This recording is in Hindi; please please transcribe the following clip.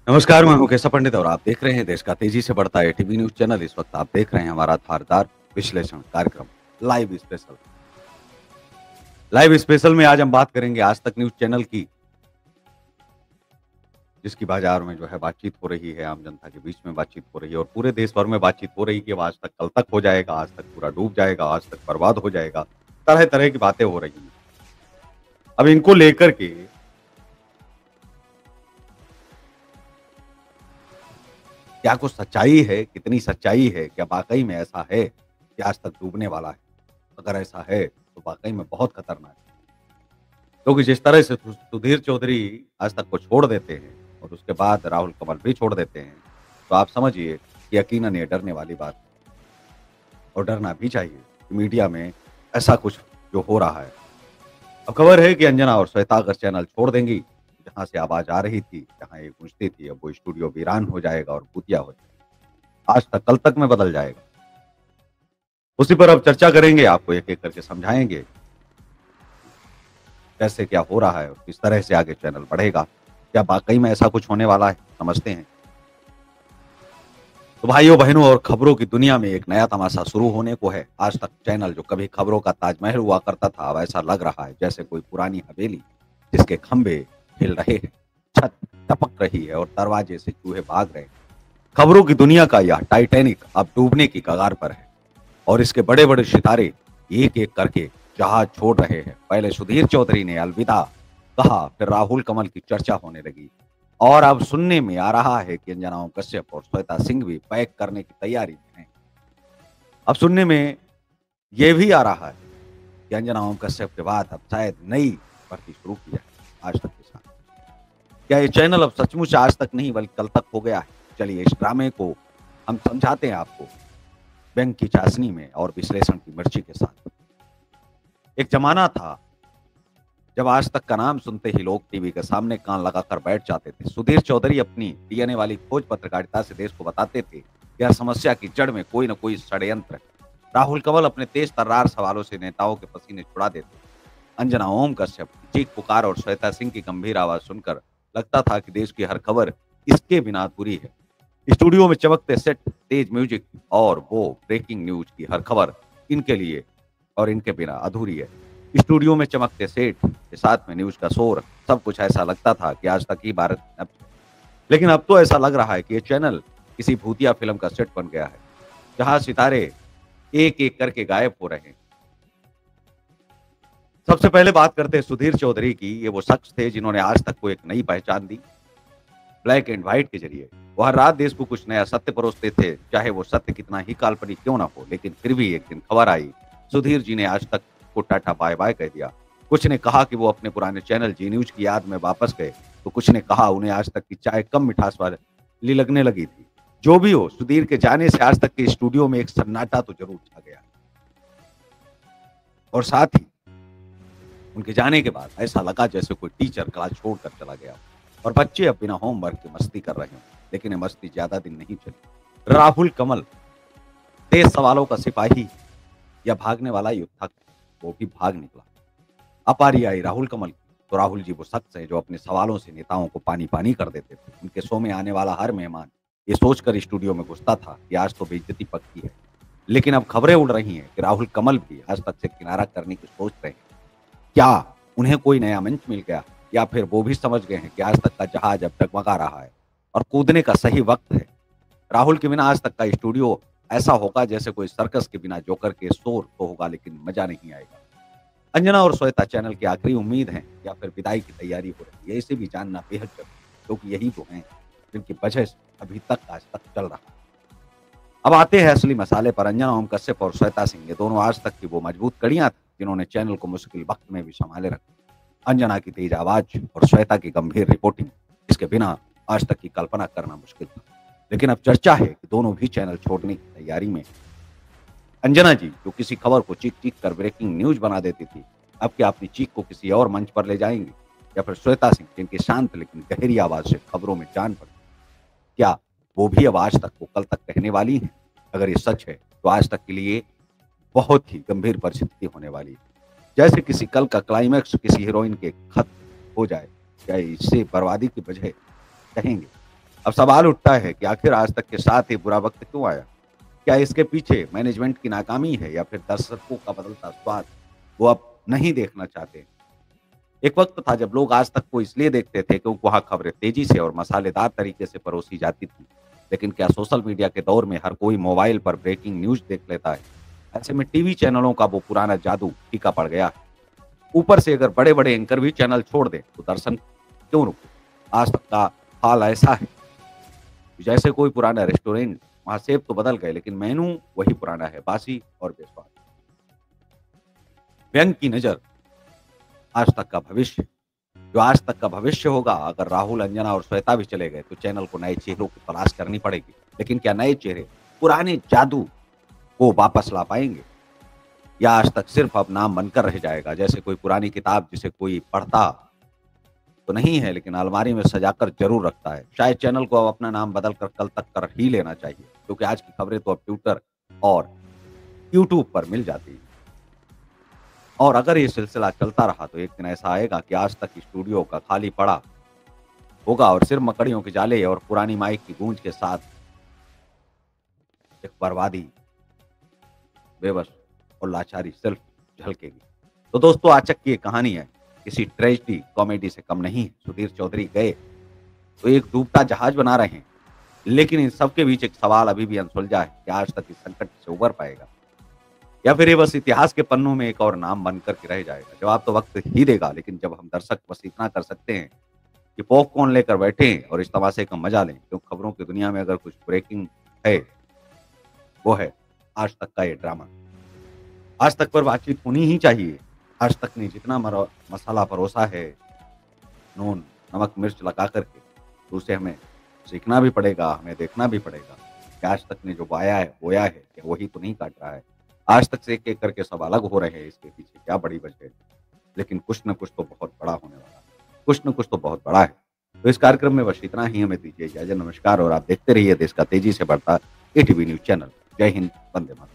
नमस्कार, मैं हूं केशव पंडित और आप देख रहे हैं देश का तेजी से बढ़ता एटीवी न्यूज चैनल। इस वक्त आप देख रहे हैं हमारा धारदार विश्लेषण कार्यक्रम लाइव स्पेशल। लाइव स्पेशल में आज हम बात करेंगे आज तक न्यूज चैनल की, जिसकी बाजार में जो है बातचीत हो रही है, आम जनता के बीच में बातचीत हो रही है और पूरे देश भर में बातचीत हो रही है कि अब आज तक कल तक हो जाएगा, आज तक पूरा डूब जाएगा, आज तक बर्बाद हो जाएगा। तरह तरह की बातें हो रही हैं। अब इनको लेकर के क्या कुछ सच्चाई है, कितनी सच्चाई है, क्या वाक़ई में ऐसा है कि आज तक डूबने वाला है? अगर ऐसा है, तो वाक़ई में बहुत खतरनाक है। क्योंकि जिस तरह से सुधीर चौधरी आज तक को छोड़ देते हैं और उसके बाद राहुल कमल भी छोड़ देते हैं, तो आप समझिए कि यकीनन ये डरने वाली बात है और डरना भी चाहिए कि मीडिया में ऐसा कुछ जो हो रहा है। अब खबर है कि अंजना और श्वेता अगर चैनल छोड़ देंगी, जहाँ से आवाज़ आ रही थी, जहाँ ये गूंजती थी, अब वो स्टूडियो वीरान हो जाएगा और भूतिया हो जाएगा। आज तक कल तक में बदल जाएगा। उसी पर अब चर्चा करेंगे, आपको एक-एक करके समझाएँगे, कैसे क्या हो रहा है और किस तरह से आगे चैनल बढ़ेगा। क्या वाक़ई में ऐसा कुछ होने वाला है? समझते हैं। तो भाइयों-बहनों और खबरों की दुनिया में एक नया तमाशा शुरू होने को है। आज तक चैनल जो कभी खबरों का ताजमहल हुआ करता था, अब ऐसा लग रहा है जैसे कोई पुरानी हवेली जिसके खंभे हिल रहे हैं, छत टपक रही है और दरवाजे से चूहे भाग रहे हैं। खबरों की दुनिया का यह टाइटैनिक अब डूबने की कगार पर है और इसके बड़े-बड़े सितारे एक-एक करके जहाज छोड़ रहे हैं। पहले सुधीर चौधरी ने अलविदा कहा, फिर राहुल कमल की चर्चा होने लगी और अब सुनने में आ रहा है कि अंजना ओम कश्यप और श्वेता सिंह भी पैक करने की तैयारी में हैं। अब सुनने में ये भी आ रहा है कि अंजना ओम कश्यप के बाद अब शायद नई भर्ती शुरू की जाए आज तक के साथ। क्या ये चैनल अब सचमुच आज तक नहीं बल्कि कल तक हो गया है? चलिए इस ड्रामे को हम समझाते हैं आपको व्यंग की चाशनी में और विश्लेषण की मिर्ची के साथ। एक जमाना था जब आज तक का नाम सुनते ही लोग टीवी के सामने कान लगाकर बैठ जाते थे। सुधीर चौधरी अपनी डीएनए वाली खोज पत्रकारिता से देश को बताते थे कि हर समस्या की जड़ में कोई न कोई षड्यंत्र है। राहुल कंवल अपने तेज तर्रार सवालों से नेताओं के पसीने छुड़ा देते। अंजना ओम कश्यप की चीख पुकार और श्वेता सिंह की गंभीर आवाज सुनकर लगता था कि देश की हर खबर इसके बिना अधूरी है। स्टूडियो में चमकते सेट, तेज म्यूजिक और वो ब्रेकिंग न्यूज की हर खबर इनके लिए और इनके बिना अधूरी है। स्टूडियो में चमकते सेट के साथ में न्यूज का शोर, सब कुछ ऐसा लगता था कि आज तक ही भारत अब, लेकिन अब तो ऐसा लग रहा है कि ये चैनल किसी भूतिया फिल्म का सेट बन गया है, जहां सितारे एक-एक करके गायब हो रहे हैं। सबसे पहले बात करते हैं सुधीर चौधरी की। ये वो शख्स थे जिन्होंने आज तक को एक नई पहचान दी, ब्लैक एंड व्हाइट के जरिए। वो हर रात देश को कुछ नया सत्य परोसते थे, चाहे वो सत्य कितना ही काल्पनिक क्यों ना हो। लेकिन फिर भी एक दिन खबर आई, सुधीर जी ने आज तक को टाटा बाय बाय कह दिया। कुछ ने कहा कि वो अपने पुराने चैनल जी न्यूज की याद में वापस गए, तो कुछ ने कहा उन्हें आज तक की चाय कम मिठास वाली लगने लगी थी। जो भी हो, सुधीर के जाने से आज तक के स्टूडियो में एक सन्नाटा तो जरूर छा गया और साथ ही उनके जाने के बाद ऐसा लगा जैसे कोई टीचर क्लास छोड़कर चला गया और बच्चे अब बिना होमवर्क के मस्ती कर रहे हों। लेकिन ये मस्ती ज्यादा दिन नहीं चली। राहुल कमल तेज सवालों का सिपाही या भागने वाला योद्धा, वो भी भाग निकला। अपारी आई राहुल कमल की, तो राहुल जी वो शख्स है जो अपने सवालों से नेताओं को पानी पानी कर देते थे। उनके शो में आने वाला हर मेहमान ये सोचकर स्टूडियो में घुसता था कि आज तो बेइज्जती पक्की है। लेकिन अब खबरें उड़ रही हैं कि राहुल कमल भी आज तक से किनारा करने की सोच रहे हैं। क्या उन्हें कोई नया मंच मिल गया या फिर वो भी समझ गए हैं कि आज तक का जहाज अब डगमगा रहा है और कूदने का सही वक्त है? राहुल के बिना आज तक का स्टूडियो ऐसा होगा जैसे कोई सर्कस के बिना जोकर के शोर तो होगा, लेकिन मजा नहीं आएगा। अंजना और श्वेता चैनल की आखिरी उम्मीद है या फिर विदाई की तैयारी हो रही है, इसे भी जानना बेहद जरूरी है, क्योंकि यही तो हैं जिनकी वजह से अभी तक आज तक चल रहा है। अब आते हैं असली मसाले पर। अंजना ओम कश्यप और श्वेता सिंह, ये दोनों आज तक की वो मजबूत कड़ियां थी जिन्होंने चैनल को मुश्किल वक्त में भी संभाले रखा। अंजना की तेज आवाज और श्वेता की गंभीर रिपोर्टिंग, इसके बिना आज तक की कल्पना करना मुश्किल था। लेकिन अब चर्चा है कि दोनों भी चैनल छोड़ने की तैयारी में। अंजना जी जो किसी खबर को चीख-चीख कर ब्रेकिंग न्यूज बना देती थी, अब क्या अपनी चीख को किसी और मंच पर ले जाएंगी? या फिर श्वेता सिंह जिनकी शांत लेकिन गहरी आवाज से खबरों में जान पड़ती, क्या वो भी अब आज तक को कल तक कहने वाली हैं? अगर ये सच है तो आज तक के लिए बहुत ही गंभीर परिस्थिति होने वाली है। जैसे किसी कल का क्लाइमैक्स किसी हीरोइन के खत्म हो जाए, क्या इससे बर्बादी की वजह कहेंगे? अब सवाल उठता है कि आखिर आज तक के साथ ये बुरा वक्त क्यों आया? क्या इसके पीछे मैनेजमेंट की नाकामी है या फिर दर्शकों का बदलता स्वाद वो अब नहीं देखना चाहते? एक वक्त था जब लोग आज तक को इसलिए देखते थे क्योंकि वहाँ खबरें तेजी से और मसालेदार तरीके से परोसी जाती थी। लेकिन क्या सोशल मीडिया के दौर में हर कोई मोबाइल पर ब्रेकिंग न्यूज़ देख लेता है? ऐसे में टीवी चैनलों का वो पुराना जादू फीका पड़ गया है। ऊपर से अगर बड़े-बड़े एंकर भी चैनल छोड़ दें, तो दर्शक क्यों रुके? आज तक का हाल ऐसा है, जैसे कोई पुराना रेस्टोरेंट, वहाँ शेफ तो बदल गए लेकिन मेनू वही पुराना है, बासी और बेस्वाद। व्यंग की नज़र, आज तक का भविष्य। जो आज तक का भविष्य होगा, अगर राहुल, अंजना और श्वेता भी चले गए, तो चैनल को नए चेहरों की तलाश करनी पड़ेगी। लेकिन क्या नए चेहरे पुराने जादू को वापस ला पाएँगे? या आज तक सिर्फ अब नाम बनकर रह जाएगा, जैसे कोई पुरानी किताब जिसे कोई पढ़ता तो नहीं है लेकिन अलमारी में सजाकर ज़रूर रखता है। शायद चैनल को अब अपना नाम बदल कर कल तक कर ही लेना चाहिए, क्योंकि आज की खबरें तो अब ट्विटर और यूट्यूब पर मिल जाती हैं। और अगर ये सिलसिला चलता रहा तो एक दिन ऐसा आएगा कि आज तक स्टूडियो का खाली पड़ा होगा और सिर्फ मकड़ियों के जाले और पुरानी माइक की गूंज के साथ एक बर्बादी, बेबस और लाचारी सिर्फ झलकेगी। तो दोस्तों, आज तक की ये कहानी है, किसी ट्रेजेडी कॉमेडी से कम नहीं है। सुधीर चौधरी गए तो एक डूबता जहाज बना रहे हैं, लेकिन इन सब के बीच एक सवाल अभी भी अनसुलझा है कि आज तक इस संकट से उबर पाएगा या फिर ये बस इतिहास के पन्नों में एक और नाम बनकर के रह जाएगा। जवाब तो वक्त ही देगा, लेकिन जब हम दर्शक बस इतना कर सकते हैं कि पॉपकॉर्न लेकर बैठें और इस तमाशे का मजा लें, क्योंकि खबरों की दुनिया में अगर कुछ ब्रेकिंग है, वो है आज तक का ये ड्रामा। आज तक पर बातचीत होनी ही चाहिए। आज तक ने जितना मसाला परोसा है, नून, नमक, मिर्च लगा कर के, तो उसे हमें सीखना भी पड़ेगा, हमें देखना भी पड़ेगा कि आज तक ने जो बोया है, क्या वही तो नहीं काट रहा है। आज तक से एक-एक करके सब अलग हो रहे हैं, इसके पीछे क्या बड़ी वजह है। लेकिन कुछ न कुछ तो बहुत बड़ा होने वाला है, कुछ न कुछ तो बहुत बड़ा है। तो इस कार्यक्रम में बस इतना ही, हमें दीजिए इजाज़त। नमस्कार और आप देखते रहिए देश का तेज़ी से बढ़ता एटीवी न्यूज़ चैनल। जय हिंद, वंदे मातरम।